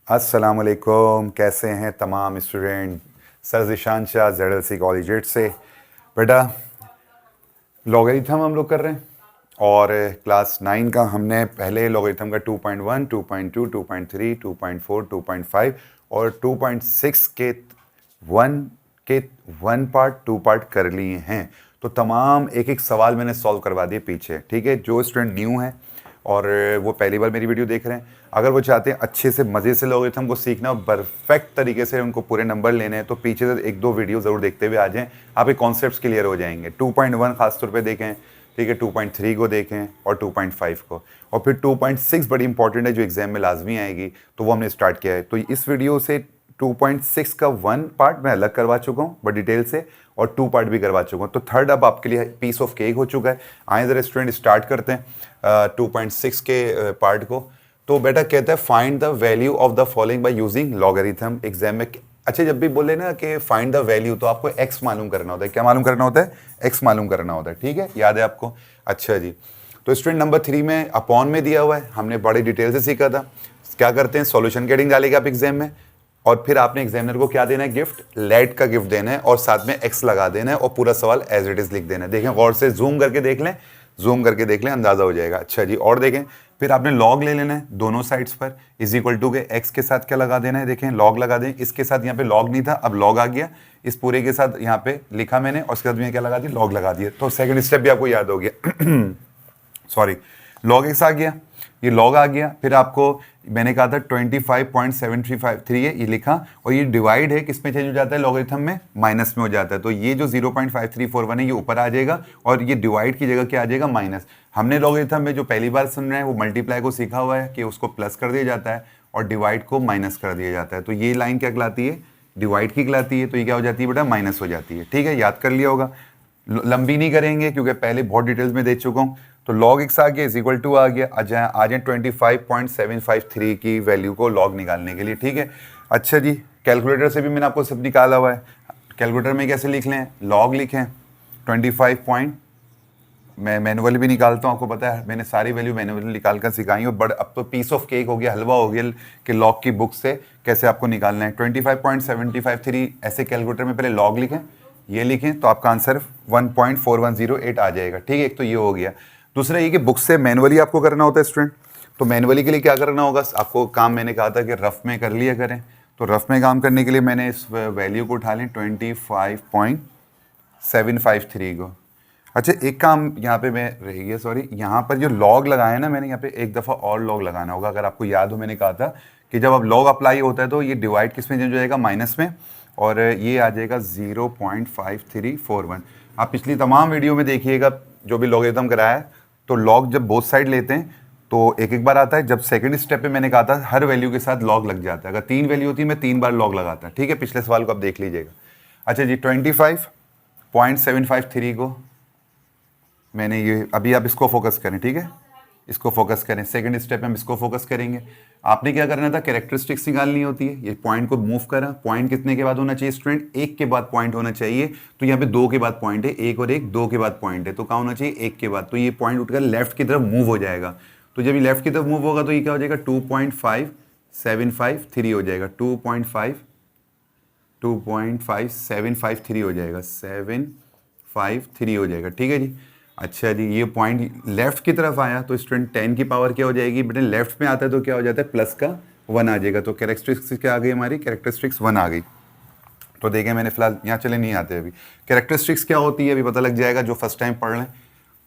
अस्सलामुअलैकुम, कैसे हैं तमाम student. Sir Zeeshan Shah ZLC college से। बेटा लॉगरिथम हम लोग कर रहे हैं और क्लास 9 का हमने पहले लॉगरिथम का 2.1, 2.2, 2.3, 2.4, 2.5 और 2.6 के 1 पार्ट 2 पार्ट कर लिए हैं। तो तमाम एक एक सवाल मैंने सॉल्व करवा दिए पीछे। ठीक है, जो स्टूडेंट न्यू है और वो पहली बार मेरी वीडियो देख रहे हैं, अगर वो चाहते हैं अच्छे से मज़े से लॉगरिथम को सीखना और परफेक्ट तरीके से उनको पूरे नंबर लेने हैं तो पीछे से एक दो वीडियो ज़रूर देखते हुए आ जाएं, आपके कॉन्सेप्ट्स क्लियर हो जाएंगे। 2.1 खासतौर पे देखें, ठीक है, 2.3 को देखें और 2.5 को, और फिर 2.6 बड़ी इंपॉर्टेंट है जो एग्जाम में लाजमी आएगी, तो वो हमने स्टार्ट किया है। तो इस वीडियो से 2.6 का 1 पार्ट मैं अलग करवा चुका हूँ बड़ी डिटेल से और 2 पार्ट भी करवा चुका हूँ। तो थर्ड अब आपके लिए पीस ऑफ केक हो चुका है। आए ज़रा स्टूडेंट स्टार्ट करते हैं 2.6 के पार्ट को। तो बेटा कहता है find the value of the following by using logarithm. Exam में अच्छा जब भी बोले ना कि फाइंड द वैल्यू तो आपको एक्स मालूम करना होता है। क्या मालूम करना होता है? एक्स मालूम करना होता है। ठीक है, याद है आपको? अच्छा जी, तो स्टूडेंट नंबर 3 में अपॉन में दिया हुआ है, हमने बड़ी डिटेल से सीखा था। क्या करते हैं, सॉल्यूशन के हेडिंग डालेगा आप एग्जाम में और फिर आपने एग्जामिनर को क्या देना है, गिफ्ट, लेट का गिफ्ट देना है और साथ में एक्स लगा देना है और पूरा सवाल एज इट इज लिख देना है। देखें गौर से, जूम करके देख लें, जूम करके देख लें, अंदाजा हो जाएगा। अच्छा जी, और देखें फिर आपने लॉग ले लेना है दोनों साइड्स पर, इज इक्वल टू के एक्स के साथ क्या लगा देना है, देखें लॉग लगा दें। इसके साथ यहाँ पे लॉग नहीं था, अब लॉग आ गया, इस पूरे के साथ यहाँ पे लिखा मैंने और उसके साथ में क्या लगा दिया, लॉग लगा दिया। तो सेकंड स्टेप भी आपको याद हो गया सॉरी, लॉग एक्स आ गया, ये लॉग आ गया। फिर आपको मैंने कहा था 25.7353 है, ये लिखा, और ये डिवाइड है किस में चेंज हो जाता है, लॉगरिथम में माइनस में हो जाता है। तो ये जो 0.5341 है ये ऊपर आ जाएगा और ये डिवाइड की जगह क्या आ जाएगा, माइनस। हमने लॉगरिथम में जो पहली बार सुन रहे हैं वो मल्टीप्लाई को सीखा हुआ है कि उसको प्लस कर दिया जाता है और डिवाइड को माइनस कर दिया जाता है। तो ये लाइन क्या कहलाती है, डिवाइड की कहलाती है। तो ये क्या हो जाती है बेटा, माइनस हो जाती है। ठीक है, याद कर लिया होगा, लंबी नहीं करेंगे क्योंकि पहले बहुत डिटेल्स में दे चुका हूँ। तो लॉग एक्स आ गया इज इक्वल टू आ गया, आ जाए 25.753 की वैल्यू को लॉग निकालने के लिए। ठीक है, अच्छा जी, कैलकुलेटर से भी मैंने आपको सब निकाला हुआ है। कैलकुलेटर में कैसे लिख लें, लॉग लिखें 25 मैं मैनुअली भी निकालता हूँ, आपको पता है मैंने सारी वैल्यू मैनुअली निकाल कर सिखाई हूँ, बट अब तो पीस ऑफ केक हो गया, हलवा हो गया कि लॉग की बुक से कैसे आपको निकालना है। 25.753 ऐसे कैलकुलेटर में पहले लॉग लिखें, ये लिखें तो आपका आंसर 1.4108 आ जाएगा। ठीक है, एक तो ये हो गया। दूसरा ये कि बुक से मैनुअली आपको करना होता है स्टूडेंट। तो मैनुअली के लिए क्या करना होगा आपको, काम मैंने कहा था कि रफ में कर लिया करें। तो रफ में काम करने के लिए मैंने इस वैल्यू को उठा लें 25.753 को। अच्छा एक काम यहाँ पे मैं रह गया, सॉरी, यहाँ पर जो लॉग लगाया है ना मैंने, यहाँ पे एक दफ़ा और लॉग लगाना होगा। अगर आपको याद हो मैंने कहा था कि जब अब लॉग अप्लाई होता है तो ये डिवाइड किस में चेंज हो जाएगा, माइनस में, और ये आ जाएगा 0.5341। आप पिछली तमाम वीडियो में देखिएगा जो भी लॉगरिथम कराया है, तो लॉग जब बोथ साइड लेते हैं तो एक एक बार आता है। जब सेकंड स्टेप पे मैंने कहा था हर वैल्यू के साथ लॉग लग जाता है, अगर 3 वैल्यू होती है मैं 3 बार लॉग लगाता। ठीक है, पिछले सवाल को आप देख लीजिएगा। अच्छा जी, 25.753 को मैंने ये, अभी आप इसको फोकस करें, ठीक है, इसको फोकस करें। सेकंड स्टेप में हम इसको फोकस करेंगे। आपने क्या करना था, कैरेक्टरिस्टिक्स निकालनी होती है। ये पॉइंट को मूव करा, पॉइंट कितने के बाद होना चाहिए स्टूडेंट, 1 के बाद पॉइंट होना चाहिए। तो यहाँ पे 2 के बाद पॉइंट है, 1 और 1, 2 के बाद पॉइंट है, तो कहाँ होना चाहिए, 1 के बाद। तो ये पॉइंट उठकर लेफ्ट की तरफ मूव हो जाएगा। तो जब ये लेफ्ट की तरफ मूव होगा तो ये क्या हो जाएगा, 2.5753 हो जाएगा, 2.5753 हो जाएगा, 753 हो जाएगा। ठीक है जी, अच्छा जी, ये पॉइंट लेफ्ट की तरफ आया तो स्टूडेंट 10 की पावर क्या हो जाएगी बेटे, लेफ्ट में आता है तो क्या हो जाता है, प्लस का 1 आ जाएगा। तो कैरेक्टरिस्टिक्स क्या आ गई हमारी, कैरेक्टरिस्टिक्स 1 आ गई। तो देखें मैंने फिलहाल यहाँ चले नहीं आते अभी, कैरेक्टरिस्टिक्स क्या होती है अभी पता लग जाएगा जो फर्स्ट टाइम पढ़ लें।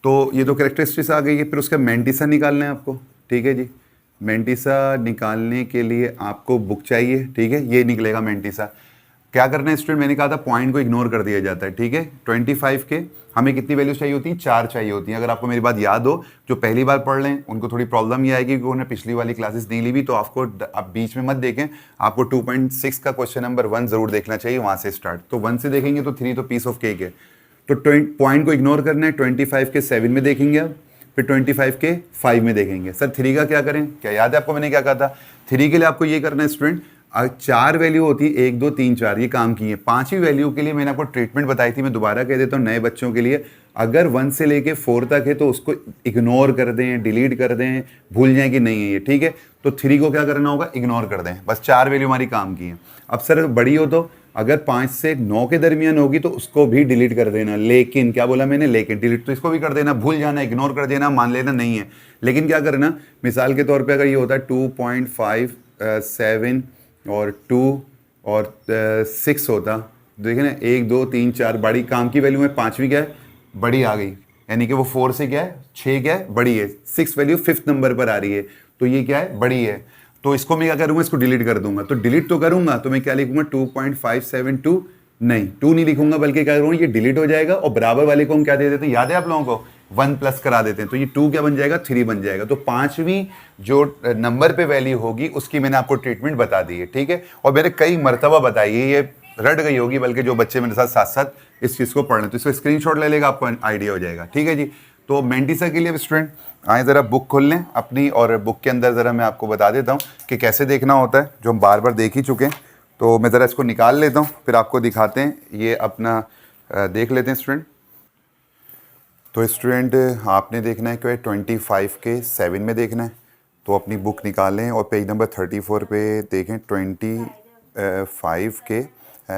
तो ये तो कैरेक्टरिस्टिक्स आ गई है, फिर उसका मेंटिसा निकालना है आपको। ठीक है जी, मेंटिसा निकालने के लिए आपको बुक चाहिए। ठीक है, ये निकलेगा मेंटिसा। क्या करना है स्टूडेंट, मैंने कहा था पॉइंट को इग्नोर कर दिया जाता है। ठीक है, 25 के हमें कितनी वैल्यू चाहिए होती है, 4 चाहिए होती हैं। अगर आपको मेरी बात याद हो, जो पहली बार पढ़ लें उनको थोड़ी प्रॉब्लम ये आएगी क्योंकि उन्होंने पिछली वाली क्लासेस नहीं ली भी, तो आपको आप बीच में मत देखें, आपको 2.6 का क्वेश्चन नंबर 1 जरूर देखना चाहिए, वहाँ से स्टार्ट। तो 1 से देखेंगे तो 3 तो पीस ऑफ केक है। तो पॉइंट को इग्नोर करना है, 25 के 7 में देखेंगे आप, फिर 25 के 5 में देखेंगे। सर 3 का क्या करें, क्या याद है आपको मैंने क्या कहा था, 3 के लिए आपको ये करना है स्टूडेंट, 4 वैल्यू होती है, 1 2 3 4, ये काम की है। 5वीं वैल्यू के लिए मैंने आपको ट्रीटमेंट बताई थी, मैं दोबारा कह देता हूँ नए बच्चों के लिए। अगर 1 से लेके 4 तक है तो उसको इग्नोर कर दें, डिलीट कर दें, भूल जाएं कि नहीं है ये, ठीक है। तो 3 को क्या करना होगा, इग्नोर कर दें, बस 4 वैल्यू हमारी काम की है। अब सर बड़ी हो तो अगर 5 से 9 के दरमियान होगी तो उसको भी डिलीट कर देना। लेकिन क्या बोला मैंने, लेकिन डिलीट तो इसको भी कर देना, भूल जाना, इग्नोर कर देना, मान लेना नहीं है। लेकिन क्या करना, मिसाल के तौर पे अगर ये होता है 2.57 और 2 और 6 होता, देखिए ना 1 2 3 4, बड़ी काम की वैल्यू में 5वीं क्या है, बड़ी आ गई, यानी कि वो 4 से क्या है, 6 क्या है, बड़ी है। 6 वैल्यू 5th नंबर पर आ रही है, तो ये क्या है, बड़ी है। तो इसको मैं क्या करूंगा, इसको डिलीट कर दूंगा। तो डिलीट तो करूंगा तो मैं क्या लिखूंगा, 2.572, नहीं 2 नहीं लिखूंगा, बल्कि क्या करूंगा, ये डिलीट हो जाएगा और बराबर वाले को हम क्या दे देते हैं, याद है आप लोगों को, 1 प्लस करा देते हैं। तो ये 2 क्या बन जाएगा, 3 बन जाएगा। तो 5वीं जो नंबर पे वैल्यू होगी उसकी मैंने आपको ट्रीटमेंट बता दी है, ठीक है। और मैंने कई मरतबा बताई है, ये रट गई होगी, बल्कि जो बच्चे मेरे साथ साथ साथ इस चीज़ को पढ़ लें तो इसको स्क्रीनशॉट ले लेगा, आपको आइडिया हो जाएगा, ठीक है जी। तो मेंटिसा के लिए स्टूडेंट आए ज़रा बुक खोल लें अपनी, और बुक के अंदर ज़रा मैं आपको बता देता हूँ कि कैसे देखना होता है, जो हम बार बार देख ही चुके हैं। तो मैं ज़रा इसको निकाल लेता हूँ, फिर आपको दिखाते हैं। ये अपना देख लेते हैं स्टूडेंट। तो स्टूडेंट आपने देखना है कि 25 के 7 में देखना है, तो अपनी बुक निकालें और पेज नंबर 34 पे देखें 25 के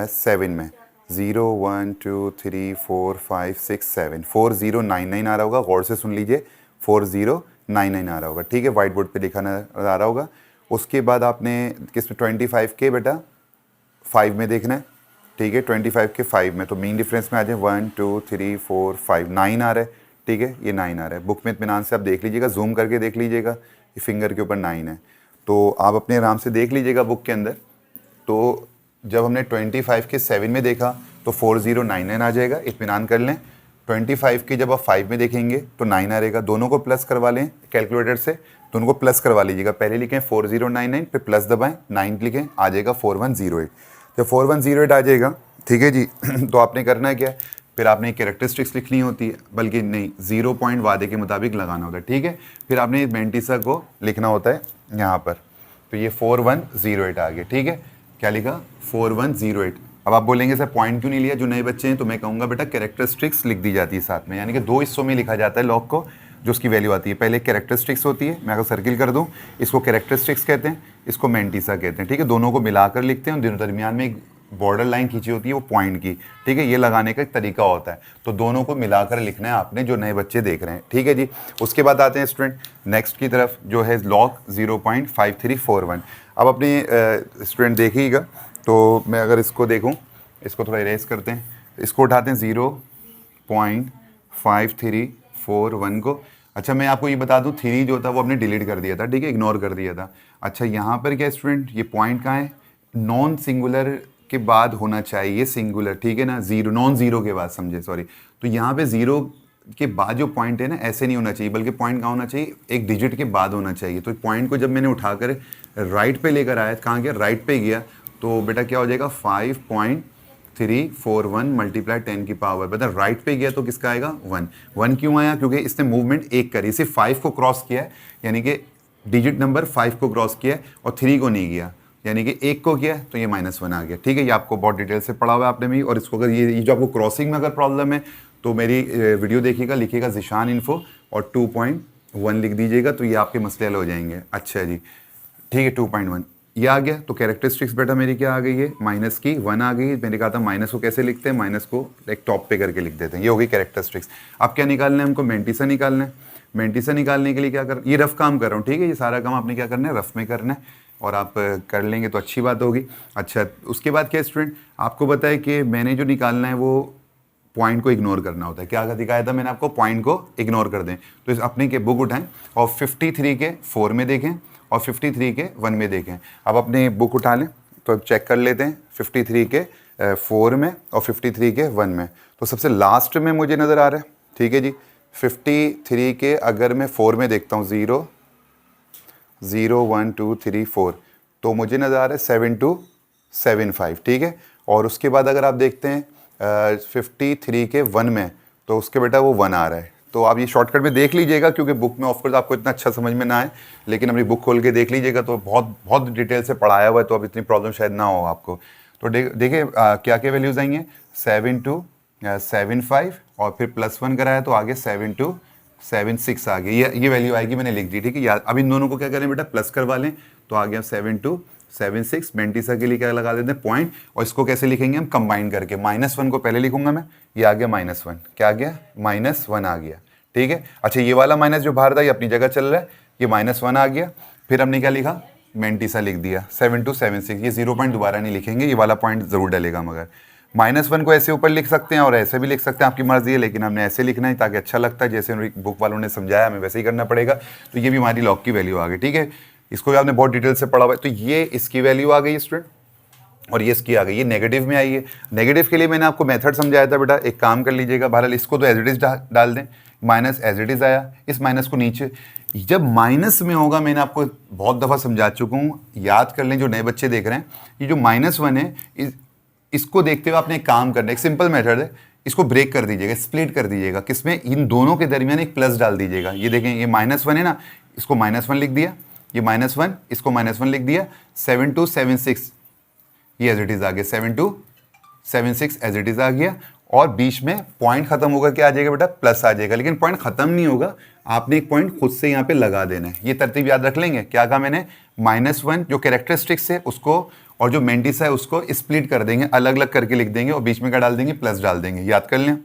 7 में 0 1 2 3 4 5 6 7 4099 आ रहा होगा, गौर से सुन लीजिए, 4099 आ रहा होगा, ठीक है। वाइट बोर्ड पे लिखा नजर आ रहा होगा। उसके बाद आपने किस में 25 के बेटा 5 में देखना है, ठीक है। 25 के 5 में तो मीन डिफरेंस में आ जाए 1 2 3 4 5 9 आ रहा है, ठीक है, ये 9 आ रहा है। बुक में इत्मीनान से आप देख लीजिएगा, जूम करके देख लीजिएगा, ये फिंगर के ऊपर 9 है, तो आप अपने आराम से देख लीजिएगा बुक के अंदर। तो जब हमने 25 के 7 में देखा तो 4099 आ जाएगा, इत्मीनान कर लें। 25 के जब आप 5 में देखेंगे तो 9 आ रहेगा, दोनों को प्लस करवा लें कैलकुलेटर से, दोनों को प्लस करवा लीजिएगा। पहले लिखें 4099, फिर प्लस दबाएं, 9 लिखें, आ जाएगा 4108। जब 4108 आ जाएगा, ठीक है जी, तो आपने करना है क्या, फिर आपने कैरेक्टरिस्टिक्स लिखनी होती है, बल्कि नहीं 0 पॉइंट वादे के मुताबिक लगाना होता है, ठीक है। फिर आपने मेंटिसा को लिखना होता है यहाँ पर, तो ये 4108 आ गया, ठीक है। क्या लिखा, 4108। अब आप बोलेंगे सर पॉइंट क्यों नहीं लिया, जो नए बच्चे हैं, तो मैं कहूँगा बेटा कैरेक्टरिस्टिक्स लिख दी जाती है साथ में, यानी कि 2 हिस्सों में लिखा जाता है लॉग को, जो उसकी वैल्यू आती है। पहले कैरेक्टरिस्टिक्स होती है, मैं अगर सर्किल कर दूँ, इसको कैरेक्टरिस्टिक्स कहते हैं, इसको मेंटिसा कहते हैं, ठीक है। दोनों को मिलाकर लिखते हैं, दोनों दरमियान में एक बॉर्डर लाइन खींची होती है वो पॉइंट की, ठीक है। ये लगाने का एक तरीका होता है, तो दोनों को मिलाकर लिखना है आपने, जो नए बच्चे देख रहे हैं, ठीक है जी। उसके बाद आते हैं स्टूडेंट नेक्स्ट की तरफ, जो है लॉग 0.5341। अब अपने स्टूडेंट देखिएगा, तो मैं अगर इसको देखूं, इसको थोड़ा इरेज करते हैं, इसको उठाते हैं 0.5341 को। अच्छा मैं आपको ये बता दूं, 3 जो था वो आपने डिलीट कर दिया था, ठीक है, इग्नोर कर दिया था। अच्छा यहाँ पर क्या स्टूडेंट, ये पॉइंट कहाँ है, नॉन सिंगुलर के बाद होना चाहिए सिंगुलर, ठीक है ना, जीरो नॉन जीरो के बाद, समझे, सॉरी। तो यहाँ पे जीरो के बाद जो पॉइंट है ना, ऐसे नहीं होना चाहिए, बल्कि पॉइंट कहाँ होना चाहिए, एक डिजिट के बाद होना चाहिए। तो पॉइंट को जब मैंने उठाकर राइट पे लेकर आया, कहाँ गया, राइट पे गया, तो बेटा क्या हो जाएगा, 5.341 मल्टीप्लाई 10 की पावर, बेटा राइट पे गया तो किसका आएगा, 1। 1 क्यों आया, क्योंकि इसने मूवमेंट एक करी, सिर्फ 5 को क्रॉस किया है, यानी कि डिजिट नंबर 5 को क्रॉस किया है, और 3 को नहीं किया, यानी कि 1 को किया तो ये -1 आ गया, ठीक है। ये आपको बहुत डिटेल से पढ़ा हुआ है आपने भी। और इसको अगर ये जो आपको क्रॉसिंग में अगर प्रॉब्लम है तो मेरी वीडियो देखिएगा, लिखिएगा ज़िशान इन्फो और 2.1 लिख दीजिएगा, तो ये आपके मसले हल हो जाएंगे। अच्छा जी, ठीक है, 2.1 ये आ गया। तो कैरेक्टरिस्टिक्स बेटा मेरी क्या आ गई है, माइनस की 1 आ गई। मैंने कहा था माइनस को कैसे लिखते हैं, माइनस को एक टॉप पे करके लिख देते हैं, ये हो गई कैरेक्टरिस्टिक्स। अब क्या निकालना है हमको, मेंटिसा निकालना है। मेंटिसा निकालने के लिए क्या कर, ये रफ काम कर रहा हूँ, ठीक है, ये सारा काम आपने क्या करना है, रफ में करना है, और आप कर लेंगे तो अच्छी बात होगी। अच्छा उसके बाद क्या स्टूडेंट, आपको बताए कि मैंने जो निकालना है वो पॉइंट को इग्नोर करना होता है। क्या दिखाया था मैंने आपको, पॉइंट को इग्नोर कर दें। तो इस अपने के बुक उठाएं और 53 के 4 में देखें और 53 के 1 में देखें। अब अपने बुक उठा लें तो अब चेक कर लेते हैं 53 के 4 में और 53 के 1 में। तो सबसे लास्ट में मुझे नज़र आ रहा है, ठीक है जी, 53 के अगर मैं 4 में देखता हूँ 0 0 1 2 3 4, तो मुझे नज़र आ रहा है 7275, ठीक है। और उसके बाद अगर आप देखते हैं 53 के 1 में, तो उसके बेटा वो 1 आ रहा है, तो आप ये शॉर्टकट में देख लीजिएगा, क्योंकि बुक में ऑफकोर्स आपको इतना अच्छा समझ में ना आए, लेकिन अपनी बुक खोल के देख लीजिएगा तो बहुत बहुत डिटेल से पढ़ाया हुआ है, तो अब इतनी प्रॉब्लम शायद ना हो आपको। तो देखिए क्या क्या वैल्यूज़ आएंगे, 7 और फिर +1 कराया तो आगे 7 आ गया, ये वैल्यू आएगी, मैंने लिख दी, ठीक है। यार अब इन दोनों को क्या करें बेटा, प्लस करवा लें, तो आ गया 7 मेंटिसा के लिए क्या लगा देते हैं पॉइंट, और इसको कैसे लिखेंगे हम, कंबाइन करके। -1 को पहले लिखूंगा मैं, ये आ गया -1, क्या आ गया, -1 आ गया, ठीक है। अच्छा ये वाला माइनस जो बाहर था ये अपनी जगह चल रहा है, ये -1 आ गया। फिर हमने क्या लिखा, मेंटिसा लिख दिया, 7 ये 0 पॉइंट दोबारा नहीं लिखेंगे, ये वाला पॉइंट जरूर डलेगा, मगर -1 को ऐसे ऊपर लिख सकते हैं और ऐसे भी लिख सकते हैं, आपकी मर्जी है, लेकिन हमने ऐसे लिखना है ताकि अच्छा लगता है, जैसे बुक वालों ने समझाया हमें वैसे ही करना पड़ेगा। तो ये भी हमारी लॉग की वैल्यू आ गई, ठीक है। इसको भी आपने बहुत डिटेल से पढ़ा हुआ है। तो ये इसकी वैल्यू आ गई स्टूडेंट, और ये इसकी आ गई, ये नेगेटिव में आई है। नेगेटिव के लिए मैंने आपको मेथड समझाया था बेटा, एक काम कर लीजिएगा, बहरहाल इसको तो एज इट इज डाल दें, माइनस एज इट इज आया, इस माइनस को नीचे, जब माइनस में होगा, मैंने आपको बहुत दफ़ा समझा चुका हूँ, याद कर लें जो नए बच्चे देख रहे हैं, ये जो -1 है, इसको देखते हुए आपने एक काम करना है, एक सिंपल मेथड है, इसको ब्रेक कर दीजिएगा, स्प्लिट कर दीजिएगा, किसमें, इन दोनों के दरमियान एक प्लस डाल दीजिएगा। ये देखें, ये -1 है ना, इसको -1 लिख दिया, ये -1, इसको -1 लिख दिया, 7276 ये एज इट इज आ गया, 7276 एज इट इज आ गया, और बीच में पॉइंट खत्म होगा, क्या आ जाएगा बेटा, प्लस आ जाएगा। लेकिन पॉइंट खत्म नहीं होगा, आपने एक पॉइंट खुद से यहाँ पे लगा देना है। ये तरतीब याद रख लेंगे, क्या कहा मैंने, -1 जो कैरेक्टरिस्टिक्स है उसको, और जो मेंटिसा है उसको स्प्लिट कर देंगे, अलग अलग करके लिख देंगे, और बीच में क्या डाल देंगे, प्लस डाल देंगे। याद कर लें,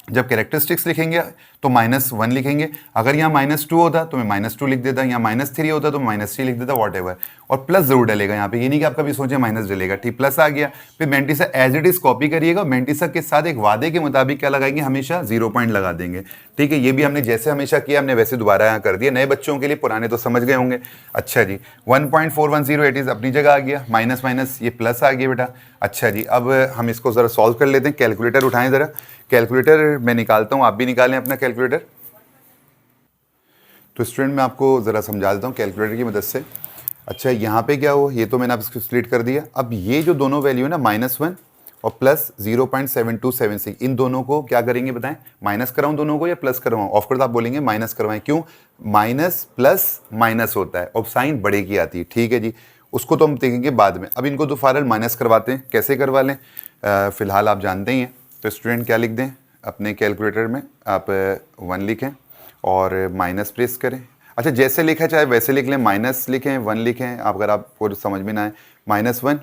जब कैरेक्टरिस्टिक्स लिखेंगे तो -1 लिखेंगे, अगर यहाँ -2 होता तो मैं -2 लिख देता, यहाँ -3 होता तो -3 लिख देता, वॉट एवर, और प्लस जरूर डलेगा यहाँ पे, ये नहीं कि आप कभी सोचे माइनस डलेगा, ठीक, प्लस आ गया। फिर mantissa as it is copy करिएगा, मेंटिसा के साथ एक वादे के मुताबिक क्या लगाएंगे, हमेशा 0 पॉइंट लगा देंगे, ठीक है। ये भी हमने जैसे हमेशा किया, हमने वैसे दोबारा यहाँ कर दिया, नए बच्चों के लिए, पुराने तो समझ गए होंगे। अच्छा जी, 1.410 इज अपनी जगह आ गया, माइनस माइनस ये प्लस आ गया बेटा। अच्छा जी, अब हम इसको ज़रा सॉल्व कर लेते हैं, कैलकुलेटर उठाएं ज़रा, कैलकुलेटर मैं निकालता हूँ, आप भी निकालें अपना कैलकुलेटर। तो स्टूडेंट मैं आपको ज़रा समझा देता हूँ कैलकुलेटर की मदद से। अच्छा यहाँ पे क्या हो, ये तो मैंने आप इसको स्प्लिट कर दिया। अब ये जो दोनों वैल्यू है ना, -1 और प्लस 0.7276, इन दोनों को क्या करेंगे बताएं, माइनस कराऊं दोनों को या प्लस करवाऊं? ऑफकोर्स आप बोलेंगे माइनस करवाएं, क्यों, माइनस प्लस माइनस होता है और साइन बड़े की आती है, ठीक है जी, उसको तो हम देखेंगे बाद में। अब इनको तो फारल माइनस करवाते हैं, कैसे करवा लें, फिलहाल आप जानते ही हैं। तो स्टूडेंट क्या लिख दें अपने कैलकुलेटर में, आप 1 लिखें और माइनस प्रेस करें। अच्छा जैसे लिखा चाहे वैसे लिख लें, माइनस लिखें 1 लिखें, आप अगर आपको समझ में ना आए, -1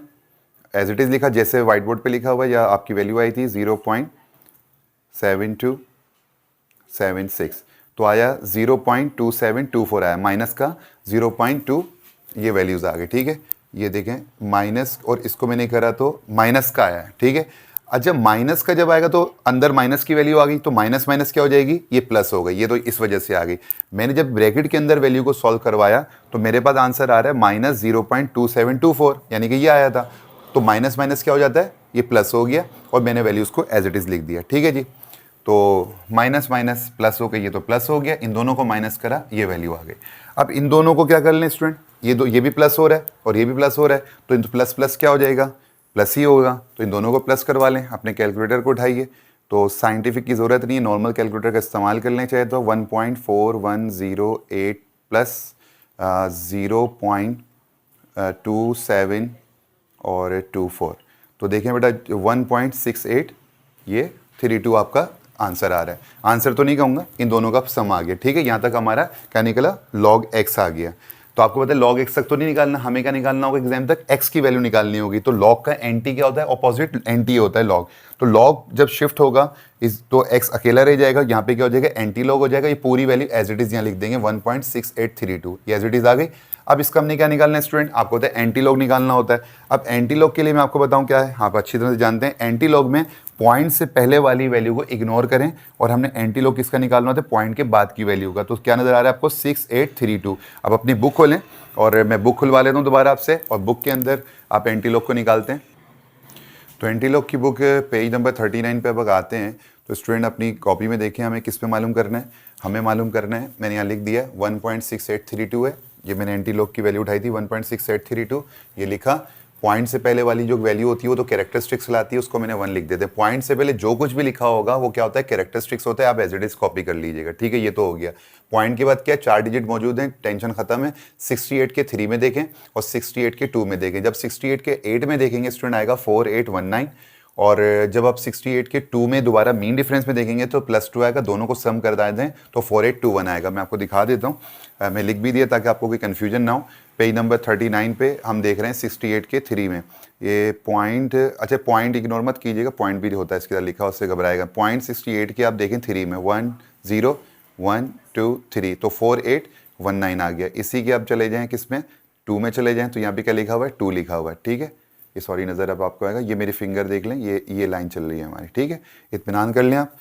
एज इट इज़ लिखा जैसे वाइट बोर्ड पे लिखा हुआ, या आपकी वैल्यू आई थी 0.7276, तो आया 0.2724 आया, माइनस का 0.2, ये वैल्यूज़ आ गई, ठीक है। ये देखें माइनस, और इसको मैंने करा तो माइनस का आया, ठीक है। अच्छा माइनस का जब आएगा तो अंदर माइनस की वैल्यू आ गई, तो माइनस माइनस क्या हो जाएगी, ये प्लस हो गई, ये तो इस वजह से आ गई। मैंने जब ब्रैकेट के अंदर वैल्यू को सॉल्व करवाया तो मेरे पास आंसर आ रहा है -0.2724, यानी कि ये आया था। तो माइनस माइनस क्या हो जाता है, ये प्लस हो गया, और मैंने वैल्यूज़ को एज इट इज़ लिख दिया, ठीक है जी। तो माइनस माइनस प्लस हो गया, ये तो प्लस हो गया, इन दोनों को माइनस करा, ये वैल्यू आ गई। अब इन दोनों को क्या कर लें स्टूडेंट, ये भी प्लस हो रहा है और ये भी प्लस हो रहा है, तो इन प्लस प्लस क्या हो जाएगा, प्लस ही होगा, तो इन दोनों को प्लस करवा लें। अपने कैलकुलेटर को उठाइए, तो साइंटिफिक की ज़रूरत नहीं है, नॉर्मल कैलकुलेटर का इस्तेमाल कर लें चाहे तो। 1.4108 प्लस 0.27 और 24, तो देखें बेटा 1.68, ये 32 आपका आंसर आ रहा है। आंसर तो नहीं कहूँगा, इन दोनों का सम आ गया, ठीक है। यहाँ तक हमारा क्या निकला, log x आ गया। तो आपको पता है log x तक तो नहीं निकालना, हमें क्या निकालना होगा एग्जाम तक, x की वैल्यू निकालनी होगी। तो log का एंटी क्या होता है, ऑपोजिट एंटी होता है log। तो log जब शिफ्ट होगा तो x अकेला रह जाएगा, यहाँ पे क्या हो जाएगा, एंटी log हो जाएगा। ये पूरी वैल्यू एज इट इज़ यहाँ लिख देंगे 1.6832, ये एज इट इज़ आ गई। अब इसका हमने क्या निकालना है स्टूडेंट, आपको होता है एंटी लॉग निकालना होता है। अब एंटी लॉग के लिए मैं आपको बताऊं क्या है, आप अच्छी तरह से जानते हैं, एंटी लॉग में पॉइंट से पहले वाली वैल्यू को इग्नोर करें, और हमने एंटी लॉग किसका निकालना होता है, पॉइंट के बाद की वैल्यू का। तो क्या नजर आ रहा है आपको, 6832। अब अपनी बुक खोलें, और मैं बुक खुलवा लेता हूँ दोबारा आपसे, और बुक के अंदर आप एंटी लॉग को निकालते हैं। तो एंटी लॉग की बुक पेज नंबर 39 पे अब आते हैं। तो स्टूडेंट अपनी कॉपी में देखें, हमें किस पे मालूम करना है, हमें मालूम करना है, मैंने यहाँ लिख दिया 1.6832 है, ये मैंने एंटी लॉग की वैल्यू उठाई थी 1.6832, ये लिखा पॉइंट से पहले वाली जो वैल्यू होती है वो तो कैरेक्टरिस्टिक्स लाती है, उसको मैंने 1 लिख देते हैं। पॉइंट से पहले जो कुछ भी लिखा होगा वो क्या होता है, कैरेक्टरिस्टिक्स होता है, आप एज इट इज कॉपी कर लीजिएगा, ठीक है। ये तो हो गया। पॉइंट के बाद क्या, 4 डिजिट मौजूद हैं, टेंशन खत्म है। 68 के 3 में देखें और 68 के 2 में देखें। जब 68 के 8 में देखेंगे स्टूडेंट आएगा 4819, और जब आप 68 के 2 में दोबारा मीन डिफरेंस में देखेंगे तो +2 आएगा, दोनों को सम कर दें तो 4821 आएगा। मैं आपको दिखा देता हूँ, मैं लिख भी दिया ताकि आपको कोई कन्फ्यूजन ना हो। पेज नंबर 39 पे हम देख रहे हैं 68 के 3 में ये पॉइंट, अच्छा पॉइंट इग्नोर मत कीजिएगा, पॉइंट भी होता है इसके साथ लिखा, उससे घबराएगा। पॉइंट 68 के आप देखें 3 में 1 0 1 2 3, तो 4819 आ गया। इसी के आप चले जाएँ किस में, 2 में चले जाएँ, तो यहाँ पे क्या लिखा हुआ है, 2 लिखा हुआ है, ठीक है। ये सॉरी नज़र अब आपको आएगा, ये मेरी फिंगर देख लें, ये लाइन चल रही है हमारी, ठीक है। इत्मीनान कर लें आप।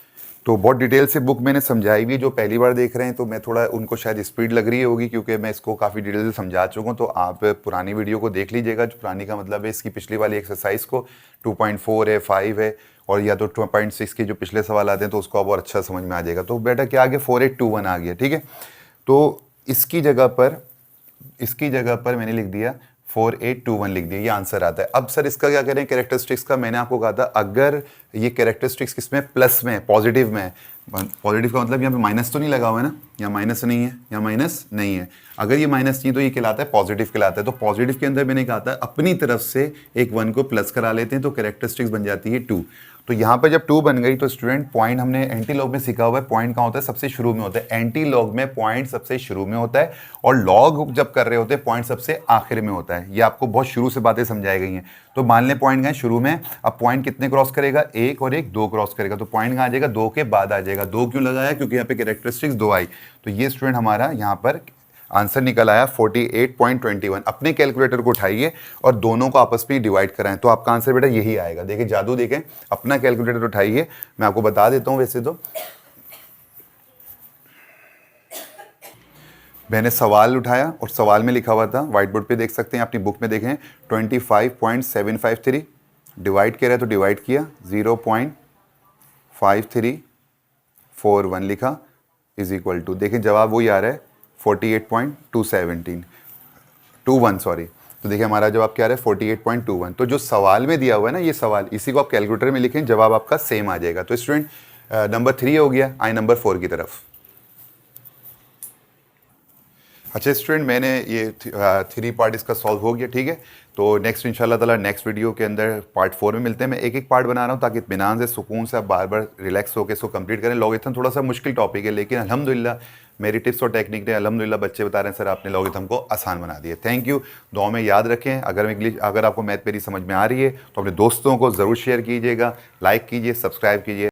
तो बहुत डिटेल से बुक मैंने समझाई भी, जो पहली बार देख रहे हैं तो मैं थोड़ा उनको शायद स्पीड लग रही होगी क्योंकि मैं इसको काफ़ी डिटेल से समझा चुका हूँ। तो आप पुरानी वीडियो को देख लीजिएगा, जो पुरानी का मतलब है इसकी पिछली वाली एक्सरसाइज को 2.4 है, 5 है, और या तो 2.6 के जो पिछले सवाल आते हैं तो उसको आप और अच्छा समझ में आ जाएगा। तो बेटा क्या आ गया, 4821 आ गया, ठीक है। तो इसकी जगह पर मैंने लिख दिया 4821 लिख दिया, ये आंसर आता है। अब सर इसका क्या करें, कैरेक्टरिस्टिक्स का मैंने आपको कहा था अगर ये कैरेक्टरिस्टिक्स किसमें, प्लस में, पॉजिटिव में, पॉजिटिव का मतलब यहाँ पे माइनस तो नहीं लगा हुआ है ना, यहाँ माइनस नहीं है, यहाँ माइनस नहीं है। अगर ये माइनस नहीं है तो ये कहलाता है पॉजिटिव कहलाता है। तो पॉजिटिव के अंदर मैंने कहा था अपनी तरफ से एक 1 को प्लस करा लेते हैं तो कैरेक्टरिस्टिक्स बन जाती है 2। तो यहाँ पे जब 2 बन गई तो स्टूडेंट पॉइंट हमने एंटी लॉग में सीखा हुआ है, पॉइंट कहाँ होता है, सबसे शुरू में होता है। एंटी लॉग में पॉइंट सबसे शुरू में होता है और लॉग जब कर रहे होते हैं पॉइंट सबसे आखिर में होता है। ये आपको बहुत शुरू से बातें समझाई गई हैं। तो मान लें पॉइंट गए शुरू में, अब पॉइंट कितने क्रॉस करेगा, 1 और 1 2 क्रॉस करेगा, तो पॉइंट कहाँ आ जाएगा, 2 के बाद आ जाएगा। 2 क्यों लगाया, क्योंकि यहाँ पे कैरेक्टरिस्टिक्स 2 आई। तो ये स्टूडेंट हमारा यहाँ पर आंसर निकल आया 48.21। अपने कैलकुलेटर को उठाइए और दोनों को आपस में डिवाइड कराएं तो आपका आंसर बेटा यही आएगा। देखिए जादू देखें, अपना कैलकुलेटर उठाइए, मैं आपको बता देता हूं। वैसे तो मैंने सवाल उठाया और सवाल में लिखा हुआ था, व्हाइट बोर्ड पे देख सकते हैं, अपनी बुक में देखें 25.753 डिवाइड किया है तो डिवाइड किया, 0.5341 लिखा इज इक्वल टू, देखें जवाब वही आ रहा है 48.217 सॉरी। तो देखिए हमारा जवाब क्या आ रहा है 48.21। तो जो सवाल में दिया हुआ है ना ये सवाल, इसी को आप कैलकुलेटर में लिखें, जवाब आपका सेम आ जाएगा। तो स्टूडेंट नंबर 3 हो गया, आए नंबर 4 की तरफ। अच्छा स्टूडेंट मैंने ये 3 पार्ट इसका सॉल्व हो गया, ठीक है। तो नेक्स्ट इंशाल्लाह ताला नेक्स्ट वीडियो के अंदर पार्ट 4 में मिलते हैं। मैं एक एक पार्ट बना रहा हूँ ताकि इत्मीनान से, सुकून से आप बार बार रिलैक्स होकर इसको कंप्लीट करें। लॉगरिथम थोड़ा सा मुश्किल टॉपिक है, लेकिन अल्हम्दुलिल्लाह मेरी टिप्स और टेक्निक ने अल्हम्दुलिल्लाह बच्चे बता रहे हैं सर आपने लॉगरिथम को आसान बना दिया। Thank you. दुआ में याद रखें, अगर आपको मैथ मेरी समझ में आ रही है तो अपने दोस्तों को ज़रूर शेयर कीजिएगा, लाइक कीजिए, सब्सक्राइब कीजिए।